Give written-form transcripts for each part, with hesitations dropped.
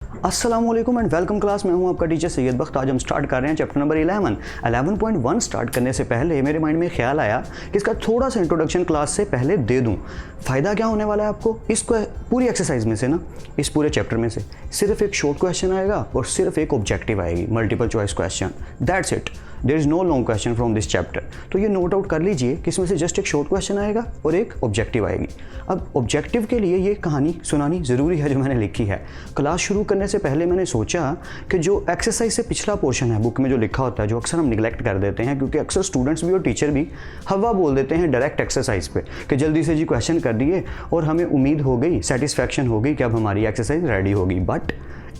अस्सलामुअलैकुम and welcome class. मैं हूं आपका टीचर सैयद बख्त। आज हम स्टार्ट कर रहे हैं चैप्टर नंबर 11.1 स्टार्ट करने से पहले मेरे माइंड में ख्याल आया कि इसका थोड़ा सा इंट्रोडक्शन क्लास से पहले दे दूं। फ़ायदा क्या होने वाला है आपको इसको पूरी एक्सरसाइज में से ना, इस पूरे चैप्टर में से सिर्फ एक शॉर्ट क्वेश्चन आएगा और सिर्फ एक ऑब्जेक्टिव आएगी, multiple choice question, that's it. There is no long question from this chapter. तो ये नोट आउट कर लीजिए कि इसमें से जस्ट एक शॉर्ट क्वेश्चन आएगा और एक ऑब्जेक्टिव आएगी। अब ऑब्जेक्टिव के लिए ये कहानी सुनानी ज़रूरी है जो मैंने लिखी है। क्लास शुरू करने से पहले मैंने सोचा कि जो एक्सरसाइज से पिछला पोर्शन है बुक में जो लिखा होता है, जो अक्सर हम निगलेक्ट कर देते हैं, क्योंकि अक्सर स्टूडेंट्स भी और टीचर भी हवा बोल देते हैं डायरेक्ट एक्सरसाइज पे कि जल्दी से जी क्वेश्चन कर दिए और हमें उम्मीद हो गई, सेटिस्फैक्शन हो गई कि अब हमारी एक्सरसाइज रेडी होगी। बट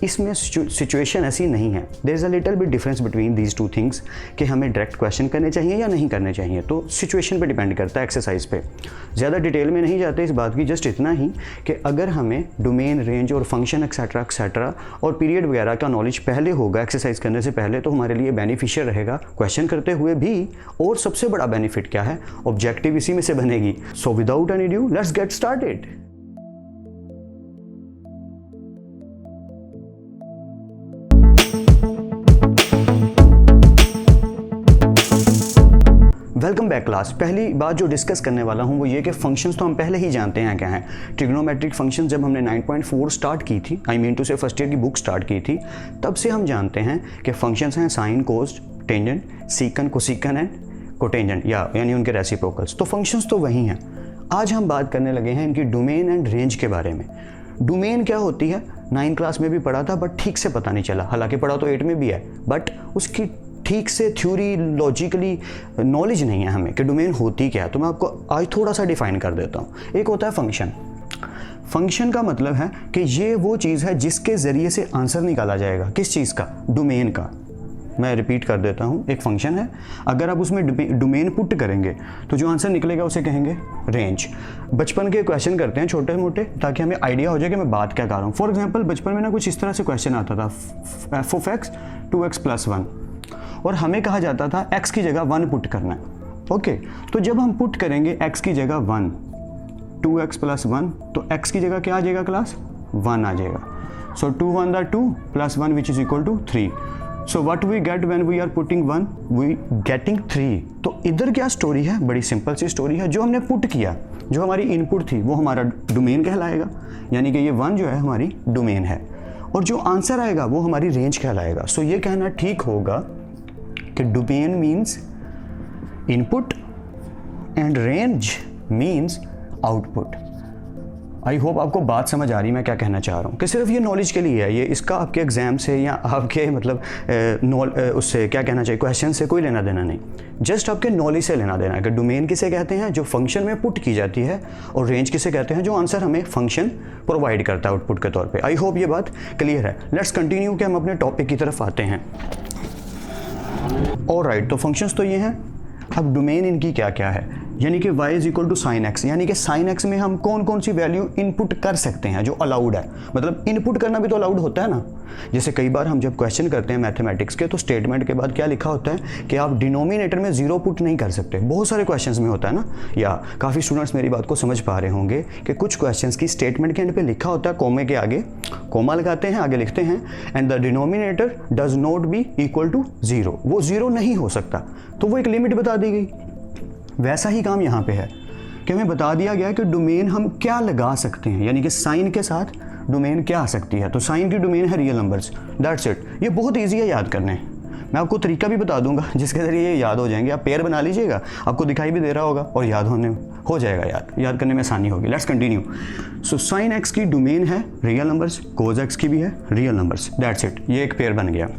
इसमें सिचुएशन ऐसी नहीं है। There is a little bit difference between these two things कि हमें डायरेक्ट क्वेश्चन करने चाहिए या नहीं करने चाहिए। तो सिचुएशन पे डिपेंड करता है, एक्सरसाइज पे। ज़्यादा डिटेल में नहीं जाते इस बात की, जस्ट इतना ही कि अगर हमें डोमेन, रेंज और फंक्शन एक्सेट्रा और पीरियड वगैरह का नॉलेज पहले होगा एक्सरसाइज करने से पहले, तो हमारे लिए बेनिफिशियल रहेगा क्वेश्चन करते हुए भी। और सबसे बड़ा बेनिफिट क्या है, ऑब्जेक्टिव इसी में से बनेगी। So without any due let's get started. Welcome back class. पहली बात जो डिस्कस करने वाला हूँ वो ये कि फंक्शंस तो हम पहले ही जानते हैं क्या हैं। ट्रिग्नोमेट्रिक फंक्शन जब हमने 9.4 स्टार्ट की थी, आई मीन टू से फर्स्ट ईयर की बुक स्टार्ट की थी, तब से हम जानते हैं कि फंक्शंस हैं sine, cos, tangent, secant, cosecant and cotangent, यानी उनके रेसिप्रोकल्स। तो फंक्शंस तो वही हैं। आज हम बात करने लगे हैं इनकी डोमेन एंड रेंज के बारे में। डोमेन क्या होती है 9 क्लास में भी पढ़ा था, बट ठीक से पता नहीं चला। हालांकि पढ़ा तो 8 में भी है, बट उसकी ठीक से थ्योरी लॉजिकली नॉलेज नहीं है हमें कि डोमेन होती क्या है। तो मैं आपको आज थोड़ा सा डिफाइन कर देता हूँ। एक होता है फंक्शन। फंक्शन का मतलब है कि ये वो चीज़ है जिसके ज़रिए से आंसर निकाला जाएगा। किस चीज़ का? डोमेन का। मैं रिपीट कर देता हूँ, एक फंक्शन है, अगर आप उसमें डोमेन पुट करेंगे तो जो आंसर निकलेगा उसे कहेंगे रेंज। बचपन के क्वेश्चन करते हैं छोटे मोटे, ताकि हमें आइडिया हो जाए कि मैं बात क्या कर रहा हूँ। फॉर एग्जाम्पल बचपन में ना कुछ इस तरह से क्वेश्चन आता था, f of x 2x + 1, और हमें कहा जाता था x की जगह 1 पुट करना है। ओके, तो जब हम पुट करेंगे x की जगह 1, 2x + 1, तो x की जगह क्या आ जाएगा क्लास? 1 आ जाएगा। So 2 1 = 2 + 1 which is equal to 3। So what we get when we are putting 1? We getting 3। तो इधर क्या स्टोरी है? बड़ी सिंपल सी स्टोरी है। जो हमने पुट किया, जो हमारी इनपुट थी, वो हमारा डोमेन कहलाएगा, यानी कि ये 1 जो है हमारी डोमेन है, और जो आंसर आएगा वो हमारी रेंज कहलाएगा। सो ये कहना ठीक होगा कि domain means input and range means output. I hope आपको बात समझ आ रही मैं क्या कहना चाह रहा हूँ, कि सिर्फ ये नॉलेज के लिए है, ये इसका आपके एग्जाम से या आपके मतलब उससे क्या कहना चाहिए, क्वेश्चन से कोई लेना देना नहीं। जस्ट आपके नॉलेज से लेना देना है कि डोमेन किसे कहते हैं जो फंक्शन में पुट की जाती है, और रेंज किसे कहते हैं जो आंसर हमें फंक्शन प्रोवाइड करता है आउटपुट के तौर पर। आई होप ये बात क्लियर है। लेट्स कंटिन्यू कि हम अपने टॉपिक की तरफ आते हैं। ऑलराइट, तो फंक्शंस तो ये हैं। अब डोमेन इनकी क्या क्या है, यानी कि y = sin x, यानी कि sin x में हम कौन कौन सी वैल्यू इनपुट कर सकते हैं जो अलाउड है। मतलब इनपुट करना भी तो अलाउड होता है ना। जैसे कई बार हम जब क्वेश्चन करते हैं मैथमेटिक्स के, तो स्टेटमेंट के बाद क्या लिखा होता है कि आप डिनोमिनेटर में 0 पुट नहीं कर सकते। बहुत सारे क्वेश्चंस में होता है ना, या काफ़ी स्टूडेंट्स मेरी बात को समझ पा रहे होंगे कि कुछ क्वेश्चंस की स्टेटमेंट के एंड पे लिखा होता है, कोमे के आगे कोमा लगाते हैं, आगे लिखते हैं and the denominator does not be equal to 0। वो 0 नहीं हो सकता, तो वो एक लिमिट बता दी गई। वैसा ही काम यहाँ पे है कि हमें बता दिया गया कि डोमेन हम क्या लगा सकते हैं, यानी कि साइन के साथ डोमेन क्या आ सकती है। तो साइन की डोमेन है रियल नंबर्स, दैट्स इट। ये बहुत ईजी है याद करने। मैं आपको तरीका भी बता दूंगा जिसके ज़रिए ये याद हो जाएंगे। आप पेयर बना लीजिएगा, आपको दिखाई भी दे रहा होगा और याद हो जाएगा, याद करने में आसानी होगी। Let's continue. So sine x की डोमेन है रियल नंबर्स, कोस एक्स की भी है रियल नंबर्स, दैट्स इट। ये एक पेयर बन गया।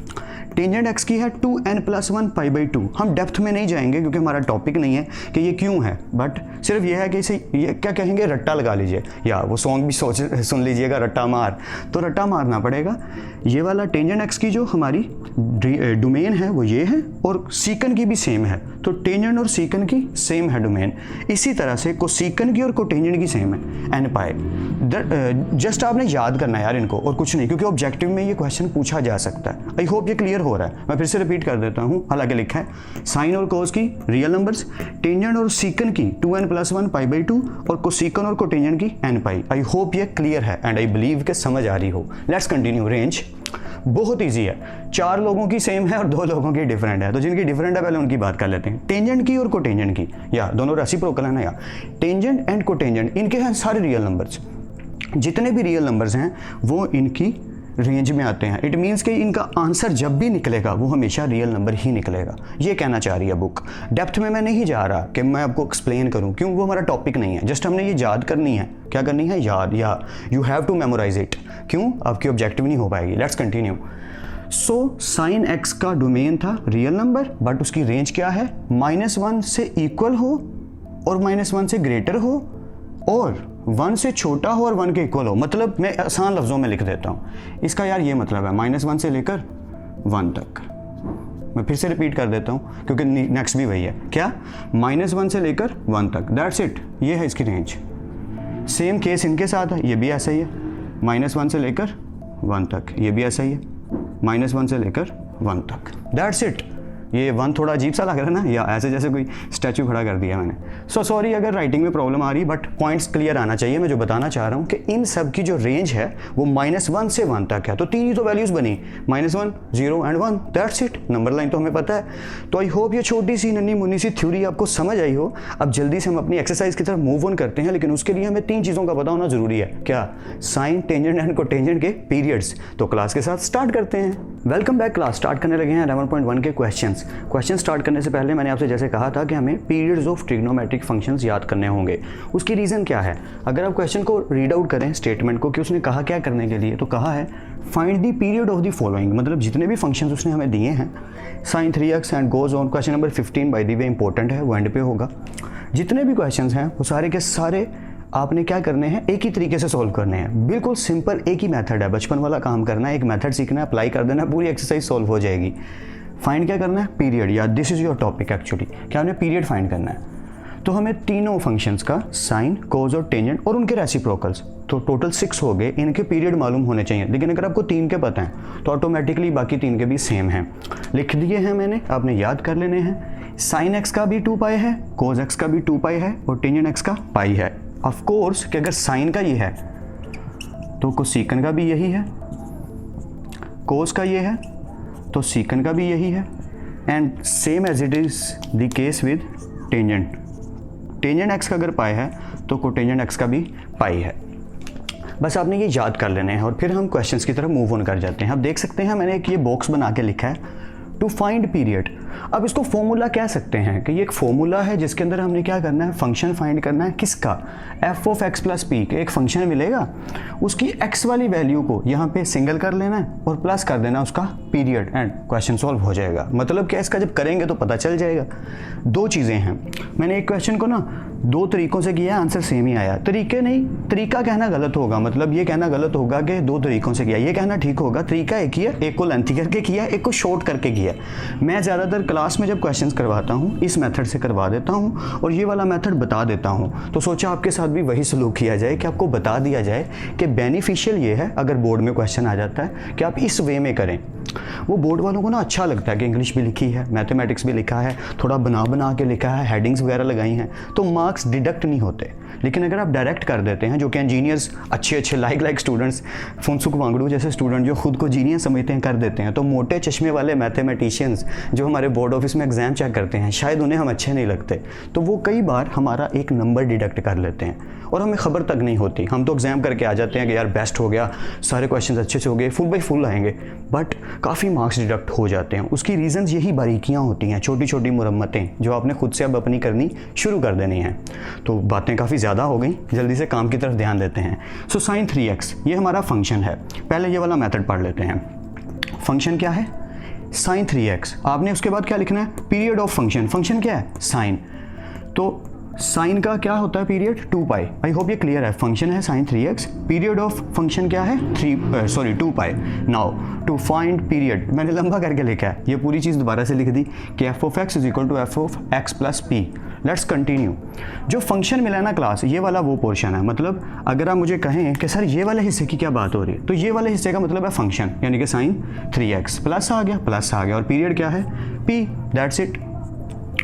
टेंजेंट एक्स की है 2n + 1 π/2। हम डेप्थ में नहीं जाएंगे क्योंकि हमारा टॉपिक नहीं है कि ये क्यों है, बट सिर्फ ये है कि इसे ये क्या कहेंगे, रट्टा लगा लीजिए, या वो सॉन्ग भी सुन लीजिएगा, रट्टा मार। तो रट्टा मारना पड़ेगा। ये वाला टेंजेंट एक्स की जो हमारी डोमेन है वो ये है और सीकन की भी सेम है, तो टेंजेंट और सीकन की सेम है डोमेन। इसी तरह से कोसीकन की और कोटेंजेंट की सेम है एन पाई। जस्ट आपने याद करना है यार इनको और कुछ नहीं, क्योंकि ऑब्जेक्टिव में ये क्वेश्चन पूछा जा सकता है। आई होप ये क्लियर हो रहा है। मैं फिर से रिपीट कर देता हूँ, हालांकि लिखा है साइन और कोस की रियल नंबर्स, टेंजेंट और सीकन की 2n+1 π/2 और कोसीकन और कोटेंजेंट की n पाई। आई होप ये क्लियर है एंड आई बिलीव के समझ आ रही हो। Let's continue. रेंज बहुत इजी है, 4 लोगों की सेम है और 2 लोगों की डिफरेंट है, तो जिनकी डिफरेंट है पहले उनकी बात कर लेते हैं। टेंजेंट की और कोटेंजेंट की, या दोनों रेसिप्रोकल है ना, या टेंजेंट एंड कोटेंजेंट इनके हैं सारे रियल नंबर्स। जितने भी रियल नंबर्स हैं वो इनकी रेंज में आते हैं। इट मीन्स कि इनका आंसर जब भी निकलेगा वो हमेशा रियल नंबर ही निकलेगा, ये कहना चाह रही है बुक। डेप्थ में मैं नहीं जा रहा कि मैं आपको एक्सप्लेन करूं, क्यों, वो हमारा टॉपिक नहीं है। जस्ट हमने ये याद करनी है। क्या करनी है? याद, या you have to memorise it. क्यों? आपकी ऑब्जेक्टिव नहीं हो पाएगी। Let's continue. So sine x का डोमेन था रियल नंबर, बट उसकी रेंज क्या है? -1 से इक्वल हो और -1 से ग्रेटर हो और 1 से छोटा हो और 1 के इक्वल हो। मतलब मैं आसान लफ्ज़ों में लिख देता हूँ इसका, यार ये मतलब है -1 से लेकर 1 तक। मैं फिर से रिपीट कर देता हूँ क्योंकि नेक्स्ट भी वही है। क्या? -1 से लेकर 1 तक, दैट्स इट, ये है इसकी रेंज। सेम केस इनके साथ है, ये भी ऐसा ही है, -1 से लेकर 1 तक, ये भी ऐसा ही है, -1 से लेकर 1 तक, दैट्स इट। ये 1 थोड़ा अजीब सा लग रहा है ना, या ऐसे जैसे कोई स्टैचू खड़ा कर दिया मैंने। सो सॉरी अगर राइटिंग में प्रॉब्लम आ रही, बट पॉइंट्स क्लियर आना चाहिए। मैं जो बताना चाह रहा हूँ कि इन सब की जो रेंज है वो -1 से 1 तक है। तो 3 ही तो वैल्यूज़ बनी, -1, 0 and 1, that's it. Number line तो हमें पता है। तो आई होप ये छोटी सी नन्ही मुन्नी सी थ्योरी आपको समझ आई हो। अब जल्दी से हम अपनी एक्सरसाइज की तरफ मूव ऑन करते हैं, लेकिन उसके लिए हमें 3 चीज़ों का पता होना जरूरी है। क्या? साइन, टेंजेंट एंड कोटेंजेंट के पीरियड्स। तो क्लास के साथ स्टार्ट करते हैं। Welcome back. क्लास स्टार्ट करने लगे हैं 11.1 के क्वेश्चन स्टार्ट करने से पहले मैंने आपसे जैसे कहा था कि हमें पीरियड्स ऑफ ट्रिग्नोमेट्रिक फंक्शंस याद करने होंगे। उसकी रीज़न क्या है? अगर आप क्वेश्चन को रीड आउट करें स्टेटमेंट को कि उसने कहा क्या करने के लिए, तो कहा है find the period of the following. मतलब जितने भी फंक्शंस उसने हमें दिए हैं, sin 3x and goes on. Question number 15 by the way important है, वो एंड पे होगा। जितने भी क्वेश्चंस हैं वो सारे के सारे आपने क्या करने हैं? एक ही तरीके से सॉल्व करने हैं। बिल्कुल सिंपल एक ही मेथड है, बचपन वाला काम करना है, एक मेथड सीखना है, अप्लाई कर देना है, पूरी एक्सरसाइज सॉल्व हो जाएगी। फाइंड क्या करना है? पीरियड, या this is your topic actually. क्या हमने पीरियड फाइंड करना है। तो हमें तीनों फंक्शंस का साइन, कोज और टेंजेंट और उनके रेसिप्रोकल्स, तो टोटल 6 हो गए, इनके पीरियड मालूम होने चाहिए। लेकिन अगर आपको 3 के पता हैं तो ऑटोमेटिकली बाकी 3 के भी सेम हैं। लिख दिए हैं मैंने, आपने याद कर लेने हैं। साइन एक्स का भी 2π है, कोज एक्स का भी 2π है और टेंजेंट एक्स का पाई है। ऑफ कोर्स कि अगर साइन का ये है तो कोसीकन का भी यही है, कोस का ये है तो सीकन का भी यही है, and same as it is the case with tangent. Tangent x का अगर पाई है तो कोटेंजेंट एक्स का भी पाई है। बस आपने ये याद कर लेने हैं और फिर हम क्वेश्चंस की तरफ मूव ऑन कर जाते हैं। आप देख सकते हैं मैंने एक ये बॉक्स बना के लिखा है टू फाइंड पीरियड। अब इसको फॉर्मूला कह सकते हैं कि ये एक फॉर्मूला है जिसके अंदर हमने क्या करना है? फंक्शन फाइंड करना है। किसका? f of x plus P. एक फंक्शन मिलेगा, उसकी x वाली वैल्यू को यहाँ पे सिंगल कर लेना है और प्लस कर देना उसका पीरियड, एंड क्वेश्चन सॉल्व हो जाएगा। मतलब क्या, इसका जब करेंगे तो पता चल जाएगा। 2 चीज़ें हैं। मैंने एक क्वेश्चन को ना 2 तरीक़ों से किया, आंसर सेम ही आया। तरीके नहीं, तरीका कहना गलत होगा। मतलब ये कहना गलत होगा कि 2 तरीक़ों से किया, ये कहना ठीक होगा। तरीका एक ही है, एक को लेंथी करके किया, एक को शॉर्ट करके किया। मैं ज़्यादातर क्लास में जब क्वेश्चंस करवाता हूँ इस मेथड से करवा देता हूँ और ये वाला मेथड बता देता हूँ। तो सोचा आपके साथ भी वही सलूक किया जाए कि आपको बता दिया जाए कि बेनिफिशियल ये है अगर बोर्ड में क्वेश्चन आ जाता है कि आप इस वे में करें। वो बोर्ड वालों को ना अच्छा लगता है कि इंग्लिश भी लिखी है, मैथमेटिक्स भी लिखा है, थोड़ा बना के लिखा है, हेडिंग्स वगैरह लगाई हैं, तो मार्क्स डिडक्ट नहीं होते। लेकिन अगर आप डायरेक्ट कर देते हैं, जो कि इंजीनियर्स अच्छे लाइक स्टूडेंट्स, फुनसुक वांगड़ू जैसे स्टूडेंट जो खुद को जीनियस समझते हैं, कर देते हैं, तो मोटे चश्मे वाले मैथमेटिशियंस जो हमारे बोर्ड ऑफिस में एग्जाम चेक करते हैं, शायद उन्हें हम अच्छे नहीं लगते, तो वो कई बार हमारा एक नंबर डिडक्ट कर लेते हैं और हमें खबर तक नहीं होती। हम तो एग्जाम करके आ जाते हैं कि यार बेस्ट हो गया, सारे क्वेश्चन अच्छे से हो गए, फुल बाई फुल आएंगे, बट काफ़ी मार्क्स डिडक्ट हो जाते हैं। उसकी रीज़न्स यही बारीकियाँ होती हैं, छोटी छोटी मुरम्मतें जो आपने खुद से अब अपनी करनी शुरू कर देनी है। तो बातें काफ़ी ज़्यादा हो गई, जल्दी से काम की तरफ ध्यान देते हैं। सो साइन 3x ये हमारा फंक्शन है। पहले ये वाला मेथड पढ़ लेते हैं। फंक्शन क्या है? Sign 3x। आपने उसके बाद क्या लिखना है? Period of function. फंक्शन क्या है? साइन। तो साइन का क्या होता है पीरियड 2 पाई। आई होप ये क्लियर है। फंक्शन है sin 3x, period of function क्या है 2 पाई। नाउ टू फाइंड पीरियड मैंने लंबा करके लिखा है, ये पूरी चीज़ दोबारा से लिख दी कि f of x is equal to f of x plus p। Let's continue. जो फंक्शन मिला है ना क्लास, ये वाला वो पोर्शन है। मतलब अगर आप मुझे कहें कि सर ये वाले हिस्से की क्या बात हो रही है, तो ये वाले हिस्से का मतलब है फंक्शन, यानी कि sin 3x प्लस आ गया और पीरियड क्या है p। That's it.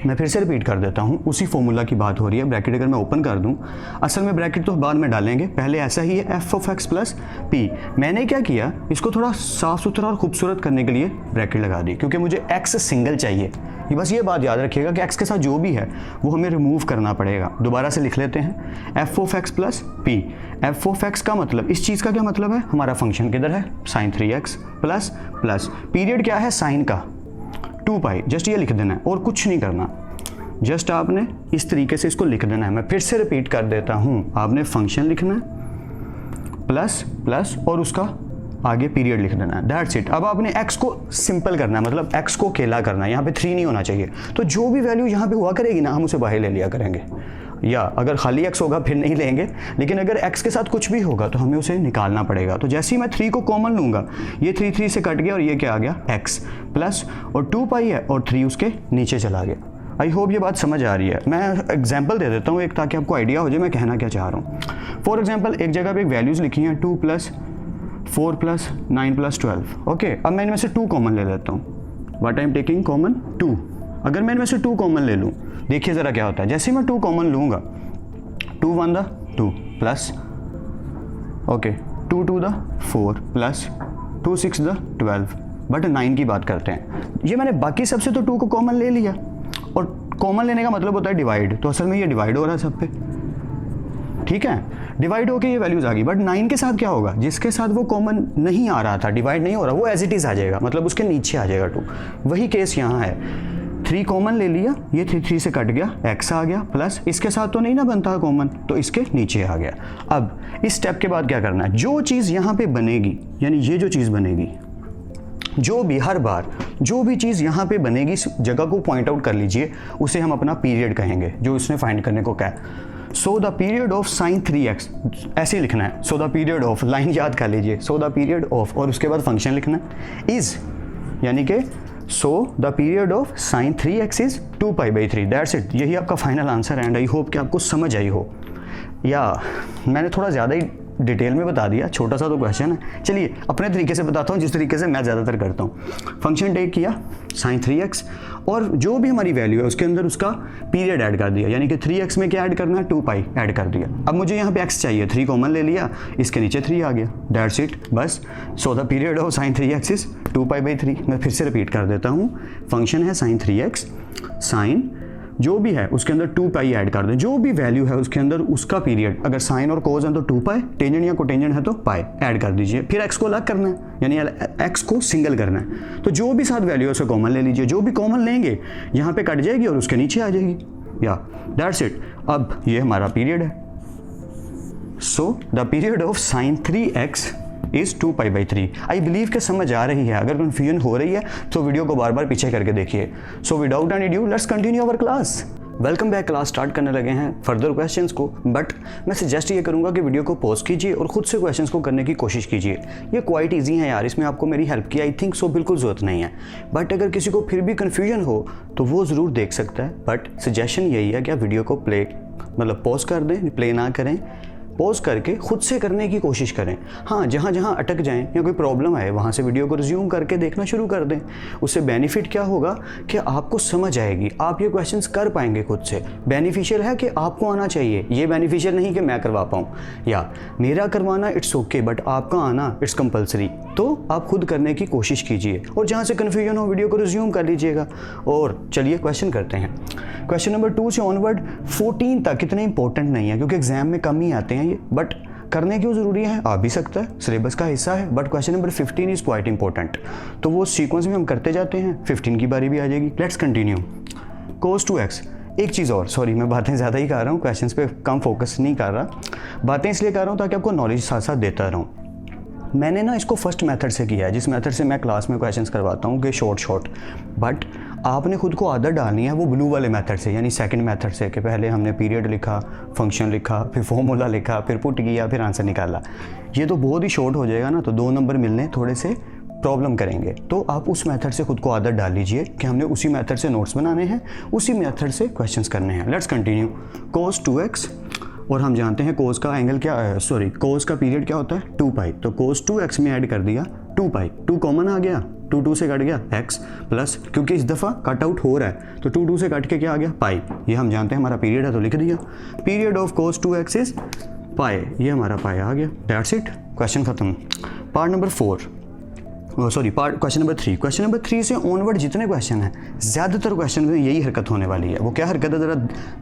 मैं फिर से रिपीट कर देता हूँ, उसी फॉर्मूला की बात हो रही है। ब्रैकेट अगर मैं ओपन कर दूँ, असल में ब्रैकेट तो बाद में डालेंगे, पहले ऐसा ही है f of x plus p। मैंने क्या किया, इसको थोड़ा साफ सुथरा और खूबसूरत करने के लिए ब्रैकेट लगा दी, क्योंकि मुझे x सिंगल चाहिए। ये बस ये बात याद रखिएगा कि x के साथ जो भी है वो हमें रिमूव करना पड़ेगा। दोबारा से लिख लेते हैं f of x plus p। f of x का मतलब, इस चीज़ का क्या मतलब है, हमारा फंक्शन किधर है sin 3x प्लस पीरियड क्या है साइन का 2 पाई। जस्ट ये लिख देना है और कुछ नहीं करना, जस्ट आपने इस तरीके से इसको लिख देना है। मैं फिर से रिपीट कर देता हूँ, आपने फंक्शन लिखना है प्लस और उसका आगे पीरियड लिख देना है। That's it. अब आपने x को सिंपल करना है, मतलब x को अकेला करना है, यहाँ पे 3 नहीं होना चाहिए। तो जो भी वैल्यू यहाँ पे हुआ करेगी ना, हम उसे बाहर ले लिया करेंगे, या अगर खाली x होगा फिर नहीं लेंगे, लेकिन अगर x के साथ कुछ भी होगा तो हमें उसे निकालना पड़ेगा। तो जैसे ही मैं 3 को कॉमन लूँगा, ये 3 से कट गया और ये क्या आ गया x प्लस और 2 पाई है और 3 उसके नीचे चला गया। आई होप ये बात समझ आ रही है। मैं एग्जाम्पल दे देता हूँ एक, ताकि आपको आइडिया हो जाए मैं कहना क्या चाह रहा हूँ। फॉर एग्जाम्पल एक जगह पे एक वैल्यूज़ लिखी हैं 2 + 4 + 9 + 12। ओके, अब मैं इनमें से 2 कॉमन ले लेता हूँ। What I am taking common 2। अगर मैं इनमें से 2 कॉमन ले लूँ, देखिए ज़रा क्या होता है। जैसे मैं 2 कॉमन लूँगा, 2 × 1 = 2 प्लस 2 × 2 = 4 प्लस 2 × 6 = 12। बट 9 की बात करते हैं। ये मैंने बाकी सबसे तो 2 को कॉमन ले लिया, और कॉमन लेने का मतलब होता है डिवाइड। तो असल में ये डिवाइड हो रहा है सब पे, ठीक है, डिवाइड होके ये वैल्यूज आ गई। बट 9 के साथ क्या होगा, जिसके साथ वो कॉमन नहीं आ रहा था, डिवाइड नहीं हो रहा, वो एज इट इज़ आ जाएगा, मतलब उसके नीचे आ जाएगा 2। वही केस यहाँ है। 3 कॉमन ले लिया, ये 3 से कट गया, x आ गया प्लस इसके साथ तो नहीं ना बनता कॉमन, तो इसके नीचे आ गया। अब इस स्टेप के बाद क्या करना है, जो चीज़ यहाँ पे बनेगी, यानी ये जो चीज़ बनेगी, जो भी हर बार जो भी चीज़ यहाँ पे बनेगी, इस जगह को पॉइंट आउट कर लीजिए, उसे हम अपना पीरियड कहेंगे, जो इसने फाइंड करने को कहा। सो the period of sin 3x, ऐसे ही लिखना है। So the period of, line याद कर लीजिए, सो द पीरियड ऑफ, और उसके बाद फंक्शन लिखना है इज, यानी कि so the period of sin 3x is 2 π/3। That's it. यही आपका फाइनल आंसर है। एंड आई होप कि आपको समझ आई हो, या मैंने थोड़ा ज़्यादा ही डिटेल में बता दिया, छोटा सा तो क्वेश्चन है। चलिए अपने तरीके से बताता हूँ, जिस तरीके से मैं ज़्यादातर करता हूँ। फंक्शन टेक किया sin 3x, और जो भी हमारी वैल्यू है उसके अंदर उसका पीरियड ऐड कर दिया, यानी कि 3x में क्या ऐड करना है, 2 पाई ऐड कर दिया। अब मुझे यहाँ पे x चाहिए, 3 कॉमन ले लिया, इसके नीचे 3 आ गया। दैट्स इट, बस। सो the period of sin 3x is 2 π/3। मैं फिर से रिपीट कर देता हूँ, फंक्शन है sin 3x, साइन जो भी है उसके अंदर 2 पाई ऐड कर दें, जो भी वैल्यू है उसके अंदर उसका पीरियड, अगर साइन और कोज है तो 2 पाई, टेंजेंट या कोटेंजेंट है तो पाई ऐड कर दीजिए। फिर x को अलग करना है, यानी x को सिंगल करना है। तो जो भी साथ वैल्यू है उसे कॉमन ले लीजिए, जो भी कॉमन लेंगे यहाँ पे कट जाएगी और उसके नीचे आ जाएगी, या दैट्स इट। अब ये हमारा पीरियड है। So the period of sin 3x is 2 π/3। I believe के समझ आ रही है। अगर कन्फ्यूजन हो रही है तो वीडियो को बार बार पीछे करके देखिए। So without any due let's continue our class. Welcome back. Class start करने लगे हैं फर्दर क्वेश्चंस को, बट मैं सजेस्ट ये करूंगा कि वीडियो को पॉज कीजिए और खुद से क्वेश्चंस को करने की कोशिश कीजिए। ये क्वाइट इजी है यार, इसमें आपको मेरी हेल्प की आई थिंक सो बिल्कुल ज़रूरत नहीं है। बट अगर किसी को फिर भी कन्फ्यूजन हो तो वो ज़रूर देख सकता है। बट सजेशन यही है कि आप वीडियो को पॉज कर दें, प्ले ना करें, पॉज करके खुद से करने की कोशिश करें। हाँ, जहाँ जहाँ अटक जाएं या कोई प्रॉब्लम आए वहाँ से वीडियो को रिज्यूम करके देखना शुरू कर दें। उससे बेनिफिट क्या होगा कि आपको समझ आएगी, आप ये क्वेश्चंस कर पाएंगे खुद से। बेनिफिशियल है कि आपको आना चाहिए, ये बेनिफिशियल नहीं कि मैं करवा पाऊँ या मेरा करवाना इट्स ओके, बट आपका आना इट्स कंपलसरी। तो आप खुद करने की कोशिश कीजिए और जहाँ से कन्फ्यूजन हो वीडियो को रिज्यूम कर लीजिएगा। और चलिए क्वेश्चन करते हैं। क्वेश्चन नंबर 2 से ऑनवर्ड 14 तक इतने इंपॉर्टेंट नहीं है, क्योंकि एग्जाम में कम ही आते हैं ये, बट करने क्यों ज़रूरी है, आ भी सकता है, सिलेबस का हिस्सा है। But question number 15 is quite important, तो वो सीक्वेंस में हम करते जाते हैं। 15 की बारी भी आ जाएगी। Let's continue. cos 2x। एक चीज़ और, सॉरी मैं बातें ज़्यादा ही कर रहा हूँ, क्वेश्चंस पे कम फोकस नहीं कर रहा। बातें इसलिए कर रहा हूँ ताकि आपको नॉलेज साथ साथ देता रहूँ। मैंने ना इसको फर्स्ट मेथड से किया है, जिस मेथड से मैं क्लास में क्वेश्चंस करवाता हूँ कि शॉर्ट, बट आपने खुद को आदत डालनी है वो ब्लू वाले मेथड से, यानी सेकंड मेथड से, कि पहले हमने पीरियड लिखा, फंक्शन लिखा, फिर फॉर्मूला लिखा, फिर पुट किया, फिर आंसर निकाला। ये तो बहुत ही शॉर्ट हो जाएगा ना, तो 2 नंबर मिलने थोड़े से प्रॉब्लम करेंगे। तो आप उस मेथड से खुद को आदत डाल लीजिए कि हमने उसी मेथड से नोट्स बनाने हैं, उसी मेथड से क्वेश्चंस करने हैं। Let's continue. cos 2x, और हम जानते हैं cos का एंगल क्या है, सॉरी cos का पीरियड क्या होता है 2 पाई, तो cos 2x में ऐड कर दिया 2 पाई, 2 कॉमन आ गया, 2 से कट गया x प्लस, क्योंकि इस दफ़ा कट आउट हो रहा है तो 2 से कट के क्या आ गया पाई, ये हम जानते हैं हमारा पीरियड है तो लिख दिया, period of cos 2x is pi, ये हमारा पाई आ गया। दैट्स इट, क्वेश्चन खत्म। Part number 4, sorry question number 3। Question number 3 से ऑनवर्ड जितने क्वेश्चन हैं, ज़्यादातर क्वेश्चन में यही हरकत होने वाली है। वो क्या हरकत है, ज़रा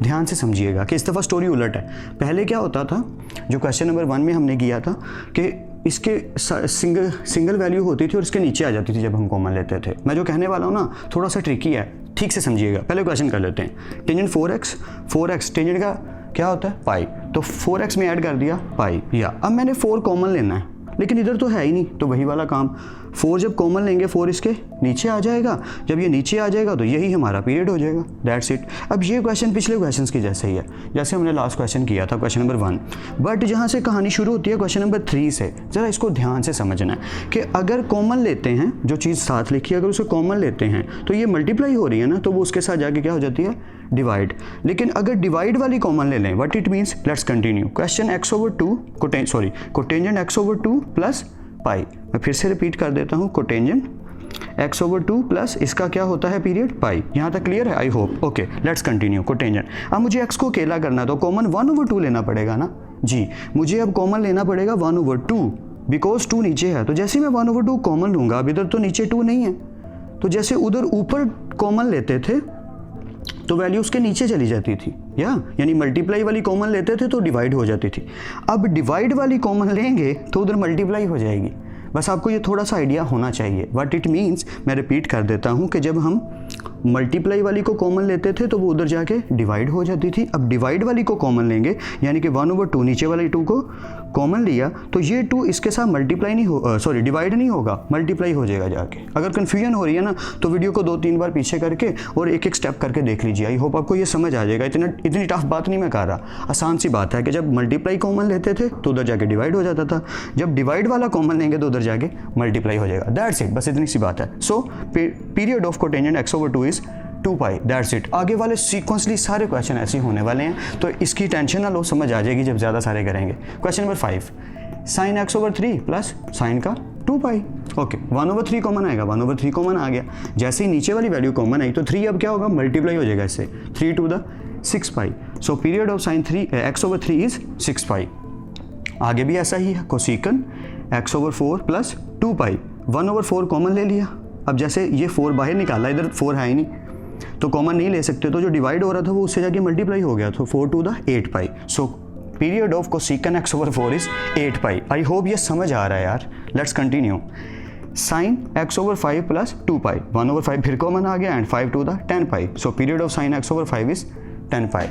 ध्यान से समझिएगा कि इस दफ़ा स्टोरी उलट है। पहले क्या होता था, जो क्वेश्चन नंबर 1 में हमने किया था कि इसके सिंगल वैल्यू होती थी और इसके नीचे आ जाती थी जब हम कॉमन लेते थे। मैं जो कहने वाला हूँ ना थोड़ा सा ट्रिकी है, ठीक से समझिएगा। पहले क्वेश्चन कर लेते हैं। टेंजेंट 4x टेंजेंट का क्या होता है पाई, तो 4x में ऐड कर दिया पाई, या अब मैंने 4 कॉमन लेना है लेकिन इधर तो है ही नहीं, तो वही वाला काम, 4 जब कॉमन लेंगे 4 इसके नीचे आ जाएगा, जब ये नीचे आ जाएगा तो यही हमारा पीरियड हो जाएगा। That's it. अब ये क्वेश्चन पिछले क्वेश्चंस की जैसे ही है, जैसे हमने लास्ट क्वेश्चन किया था क्वेश्चन नंबर 1, बट जहाँ से कहानी शुरू होती है क्वेश्चन नंबर 3 से, ज़रा इसको ध्यान से समझना है कि अगर कॉमन लेते हैं, जो चीज़ साथ लिखी है अगर उसे कॉमन लेते हैं तो ये मल्टीप्लाई हो रही है ना, तो वो उसके साथ जाके क्या हो जाती है डिवाइड। लेकिन अगर डिवाइड वाली कॉमन ले लें, what it means, let's continue. Question x/2 cotangent x/2 plus pi, मैं फिर से रिपीट कर देता हूँ, कोटेंजेंट x/2 प्लस इसका क्या होता है पीरियड पाई। यहाँ तक क्लियर है I hope. Okay, let's continue. Cotangent, अब मुझे x को अकेला करना तो कॉमन 1/2 लेना पड़ेगा ना जी, मुझे अब कॉमन लेना पड़ेगा 1/2 बिकॉज 2 नीचे है, तो जैसे मैं 1/2 कॉमन लूँगा, अब इधर तो नीचे 2 नहीं है, तो जैसे उधर ऊपर कॉमन लेते थे तो वैल्यू उसके नीचे चली जाती थी, यानी मल्टीप्लाई वाली कॉमन लेते थे तो डिवाइड हो जाती थी। अब डिवाइड वाली कॉमन लेंगे तो उधर मल्टीप्लाई हो जाएगी। बस आपको ये थोड़ा सा आइडिया होना चाहिए व्हाट इट मीन्स। मैं रिपीट कर देता हूँ कि जब हम मल्टीप्लाई वाली को कॉमन लेते थे तो वो उधर जाके डिवाइड हो जाती थी। अब डिवाइड वाली को कॉमन लेंगे, यानी कि 1/2 नीचे वाली 2 को कॉमन लिया तो ये 2 इसके साथ मल्टीप्लाई नहीं हो, सॉरी डिवाइड नहीं होगा, मल्टीप्लाई हो जाएगा जाके। अगर कन्फ्यूजन हो रही है ना तो वीडियो को 2-3 बार पीछे करके और एक स्टेप करके देख लीजिए। आई होप आपको ये समझ आ जाएगा। इतनी टफ बात नहीं मैं कर रहा, आसान सी बात है कि जब मल्टीप्लाई कॉमन लेते थे तो उधर जाके डिवाइड हो जाता था, जब डिवाइड वाला कॉमन लेंगे तो उधर जाके मल्टीप्लाई हो जाएगा। दैट्स इट, बस इतनी सी बात है। सो period of cotangent x/2 is 2 pi, that's it. आगे वाले सीक्वेंसली सारे क्वेश्चन ऐसे होने वाले हैं, तो इसकी टेंशन ना लो, समझ आ जाएगी जब ज़्यादा सारे करेंगे। Question number 5, sine x/3 plus sine का 2 पाई। ओके, 1/3 कॉमन आएगा, 1/3 कॉमन आ गया, जैसे ही नीचे वाली वैल्यू कॉमन आई तो 3 अब क्या होगा, मल्टीप्लाई हो जाएगा इससे, 3 to the 6 pi. So period of sign x/3 is 6 पाई। आगे भी ऐसा ही है, कोसिकन x/4 प्लस 2 पाई, 1/4 कॉमन ले लिया। अब जैसे ये 4 बाहर निकाला, इधर 4 है ही नहीं तो कॉमन नहीं ले सकते, तो जो डिवाइड हो रहा था वो उससे जाके मल्टीप्लाई हो गया, तो 4 to the 8 pi. So period of cosecant x/4 is 8 pi. I hope ये समझ आ रहा है यार। Let's continue. Sine x/5 plus 2 pi, 1/5 फिर कॉमन आ गया and 5 to the 10 pi. So period of sine x/5 is 10 pi.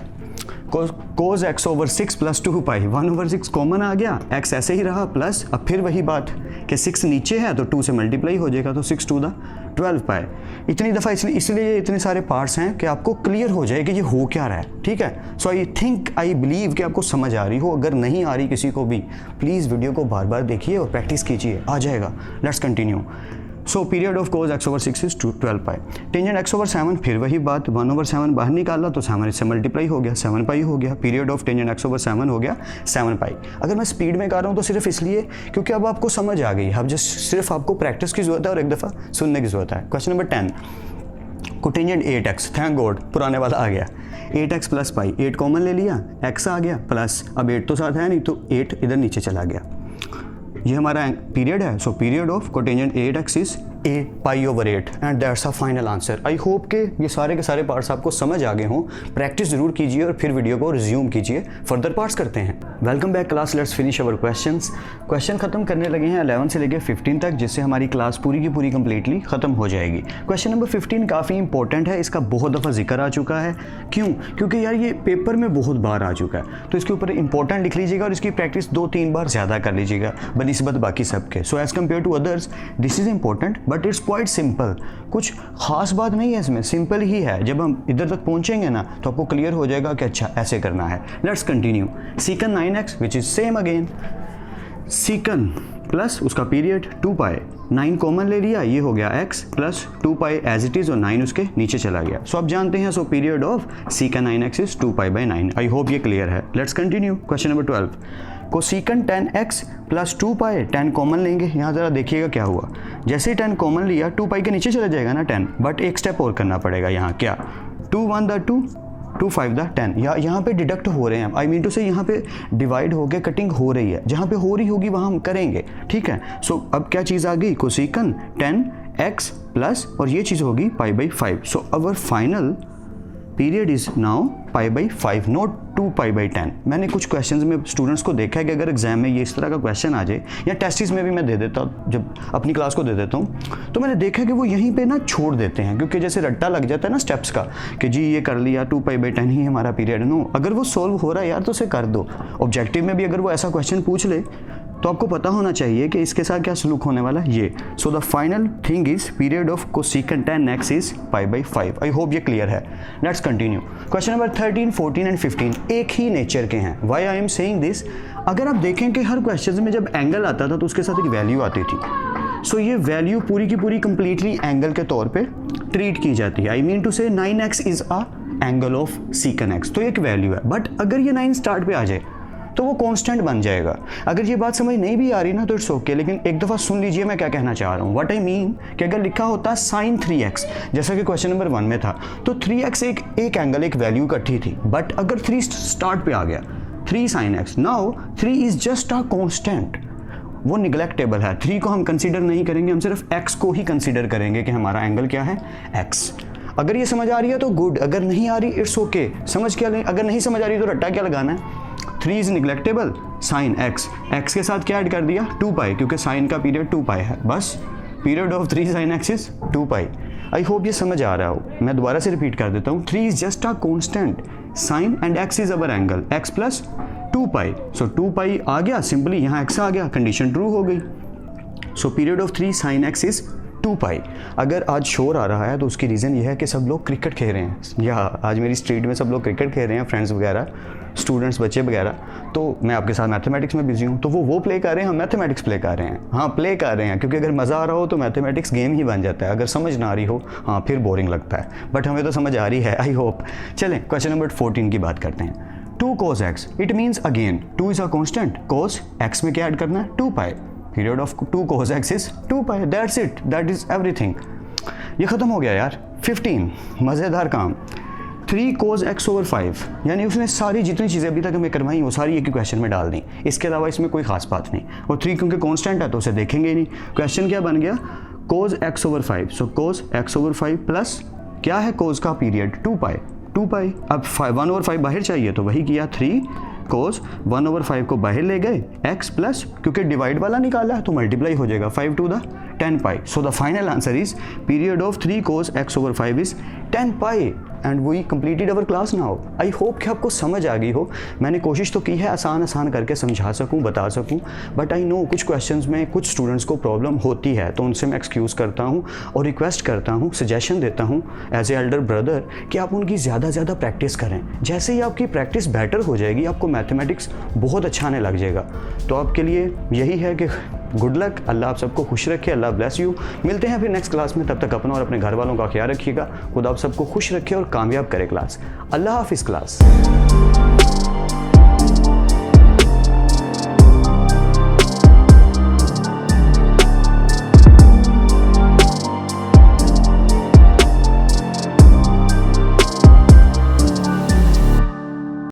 cos x/6 plus 2 pi, 1/6 common आ गया, x ऐसे ही रहा प्लस, अब फिर वही बात कि 6 नीचे है तो 2 से मल्टीप्लाई हो जाएगा, तो 6 to the 12 पाई। इतनी दफ़ा इसलिए इतने सारे पार्ट्स हैं कि आपको क्लियर हो जाए कि ये हो क्या रहा है, ठीक है। सो आई बिलीव कि आपको समझ आ रही हो। अगर नहीं आ रही किसी को भी, प्लीज़ वीडियो को बार बार देखिए और प्रैक्टिस कीजिए, आ जाएगा। Let's continue. So period of cos x/6 is 12 pi. Tangent x/7 फिर वही बात, 1/7 बाहर निकाला तो 7 इससे मल्टीप्लाई हो गया, 7 पाई हो गया। पीरियड ऑफ टेंजेंट x/7 हो गया 7 पाई। अगर मैं स्पीड में कर रहा हूँ तो सिर्फ इसलिए क्योंकि अब आपको समझ आ गई, अब जस्ट सिर्फ आपको प्रैक्टिस की ज़रूरत है और एक दफ़ा सुनने की ज़रूरत है। Question number 10, cotangent 8x, thank God पुराने वाला आ गया, 8x प्लस पाई, 8 कॉमन ले लिया, x आ गया प्लस, अब 8 तो साथ है नहीं तो 8 इधर नीचे चला गया, ये हमारा पीरियड है। सो period of cotangent 8x is a pi over 8 and that's a final answer. I hope के ये सारे के सारे पार्ट्स आपको समझ आ गए हों। प्रैक्टिस जरूर कीजिए और फिर वीडियो को रिज्यूम कीजिए। फर्दर पार्ट्स करते हैं। Welcome back class, let's finish our questions. Question खत्म करने लगे हैं 11 से लेकर 15 तक, जिससे हमारी क्लास पूरी की पूरी कंप्लीटली खत्म हो जाएगी। क्वेश्चन नंबर 15 काफ़ी इंपॉर्टेंट है, इसका बहुत दफ़ा जिक्र आ चुका है। क्यों? क्योंकि यार ये पेपर में बहुत बार आ चुका है, तो इसके ऊपर इंपॉर्टेंट लिख लीजिएगा और इसकी प्रैक्टिस 2-3 बार ज़्यादा कर लीजिएगा बनिस्बत बाकी सबके। So as compare to others this is important but it's quite simple. कुछ खास बात नहीं है इसमें, सिंपल ही है। जब हम इधर तक पहुंचेंगे ना तो आपको क्लियर हो जाएगा कि अच्छा ऐसे करना है। Let's continue. Secant 9x which is same again, secant plus उसका पीरियड 2 पाई, 9 कॉमन ले लिया, ये हो गया x plus 2 pi as it is और 9 उसके नीचे चला गया। सो आप जानते हैं so period of secant 9x is 2 pi by 9। I hope ये क्लियर है। Let's continue. Question number 12, cosecant 10x plus 2 pi, 10 common लेंगे। यहाँ ज़रा देखिएगा क्या हुआ, जैसे ही 10 कॉमन लिया 2 पाई के नीचे चला जाएगा ना 10, बट एक स्टेप और करना पड़ेगा यहाँ। क्या? 2 1 द 2, 2 5 द 10। यहाँ पे डिडक्ट हो रहे हैं, आई मीन टू से यहाँ पे डिवाइड हो के कटिंग हो रही है। जहाँ पे हो रही होगी वहाँ हम करेंगे, ठीक है। सो अब क्या चीज़ आ गई, कोसीकन 10x प्लस और ये चीज़ होगी पाई by 5। So our final period is now pi by 5, not 2 pi by 10। मैंने कुछ क्वेश्चंस में स्टूडेंट्स को देखा है कि अगर एग्जाम में ये इस तरह का क्वेश्चन आ जाए, या टेस्टिस में भी मैं दे देता हूँ, जब अपनी क्लास को दे देता हूँ, तो मैंने देखा है कि वो यहीं पे ना छोड़ देते हैं, क्योंकि जैसे रट्टा लग जाता है ना स्टेप्स का कि जी ये कर लिया 2 पाई बाई 10 ही हमारा पीरियड। नो, अगर वो सॉल्व हो रहा है यार तो उसे कर दो। ऑब्जेक्टिव में भी अगर वो ऐसा क्वेश्चन पूछ ले तो आपको पता होना चाहिए कि इसके साथ क्या सलूक होने वाला है ये। So the final thing is period of cosecant 10x is pi by 5। I hope ये क्लियर है। Let's continue. Question number 13, 14 and 15 एक ही नेचर के हैं। Why I am saying this, अगर आप देखें कि हर क्वेश्चन में जब एंगल आता था तो उसके साथ एक वैल्यू आती थी। सो ये वैल्यू पूरी की पूरी कंप्लीटली एंगल के तौर पे ट्रीट की जाती है। I mean to say 9x is a angle of secant x, तो एक वैल्यू है। बट अगर ये 9 स्टार्ट पे आ जाए तो वो कांस्टेंट बन जाएगा। अगर ये बात समझ नहीं भी आ रही ना तो इट्स ओके, लेकिन एक दफ़ा सुन लीजिए मैं क्या कहना चाह रहा हूँ। व्हाट आई मीन कि अगर लिखा होता sin 3x जैसा कि क्वेश्चन नंबर 1 में था, तो 3x एक एंगल एक वैल्यू इकट्ठी थी। बट अगर 3 स्टार्ट पे आ गया, 3 sin x, now 3 is just a constant, वो निगलेक्टेबल है। 3 को हम कंसीडर नहीं करेंगे, हम सिर्फ x को ही कंसीडर करेंगे कि हमारा एंगल क्या है, x। अगर ये समझ आ रही है तो गुड, अगर नहीं आ रही इट्स ओके। समझ क्या लें, अगर नहीं समझ आ रही तो रट्टा क्या लगाना है। 3 इज निगलेक्टेबल, साइन x के साथ क्या ऐड कर दिया 2 पाई, क्योंकि साइन का पीरियड 2 पाई है। बस period of 3 sin x is 2 pi. I hope ये समझ आ रहा हो। मैं दोबारा से रिपीट कर देता हूँ। 3 is just a constant, sine and x is our angle, x plus 2 pi. So 2 pi आ गया, सिंपली यहाँ x आ गया, कंडीशन ट्रू हो गई। सो period of 3 sin x is 2 पाई। अगर आज शोर आ रहा है तो उसकी रीज़न ये है कि सब लोग क्रिकेट खेल रहे हैं, या आज मेरी स्ट्रीट में सब लोग क्रिकेट खेल रहे हैं, फ्रेंड्स वगैरह, स्टूडेंट्स, बच्चे वगैरह। तो मैं आपके साथ मैथमेटिक्स में बिजी हूँ, तो वो प्ले कर रहे हैं, हम मैथमेटिक्स प्ले कर रहे हैं। हाँ, प्ले कर रहे हैं, क्योंकि अगर मज़ा आ रहा हो तो मैथमेटिक्स गेम ही बन जाता है। अगर समझ ना आ रही हो हाँ फिर बोरिंग लगता है, बट हमें तो समझ आ रही है आई होप। चलें क्वेश्चन नंबर 14 की बात करते हैं। 2 cos x, it means again 2 is a constant, cos x में क्या ऐड करना है 2 pi. Period of 2 cos x is 2 pi, that's it, that is everything. ये खत्म हो गया यार। 15 मज़ेदार काम, 3 cos x ओवर 5, यानी उसने सारी जितनी चीज़ें अभी तक हमें करवाई वो सारी एक ही क्वेश्चन में डाल दी। इसके अलावा इसमें कोई खास बात नहीं। और 3 क्योंकि कांस्टेंट है तो उसे देखेंगे ही नहीं। क्वेश्चन क्या बन गया, cos x ओवर 5। सो cos x ओवर 5 प्लस क्या है cos का पीरियड 2 पाई, 2 पाई। अब 1 ओवर 5 बाहर चाहिए तो वही किया, 3 cos 1 ओवर 5 को बाहर ले गए, x प्लस क्योंकि डिवाइड वाला निकाला है तो मल्टीप्लाई हो जाएगा 5 to the 10 pi. So the final answer is period of 3 cos x over 5 is 10 pi and we completed our class now. I hope कि आपको समझ आ गई हो। मैंने कोशिश तो की है आसान करके समझा सकूं, बता सकूं, बट आई नो कुछ क्वेश्चंस में कुछ स्टूडेंट्स को प्रॉब्लम होती है, तो उनसे मैं एक्सक्यूज़ करता हूं और रिक्वेस्ट करता हूं, सजेशन देता हूं एज ए एल्डर ब्रदर कि आप उनकी ज़्यादा ज़्यादा प्रैक्टिस करें। जैसे ही आपकी प्रैक्टिस बेटर हो जाएगी आपको मैथमेटिक्स बहुत अच्छा आने लग जाएगा। तो आपके लिए यही है कि गुड लक, अल्लाह आप सबको खुश रखे, अल्लाह ब्लेस यू। मिलते हैं फिर नेक्स्ट क्लास में, तब तक अपना और अपने घर वालों का ख्याल रखिएगा। खुदा आप सबको खुश रखे और कामयाब करे क्लास। अल्लाह हाफिज़ क्लास।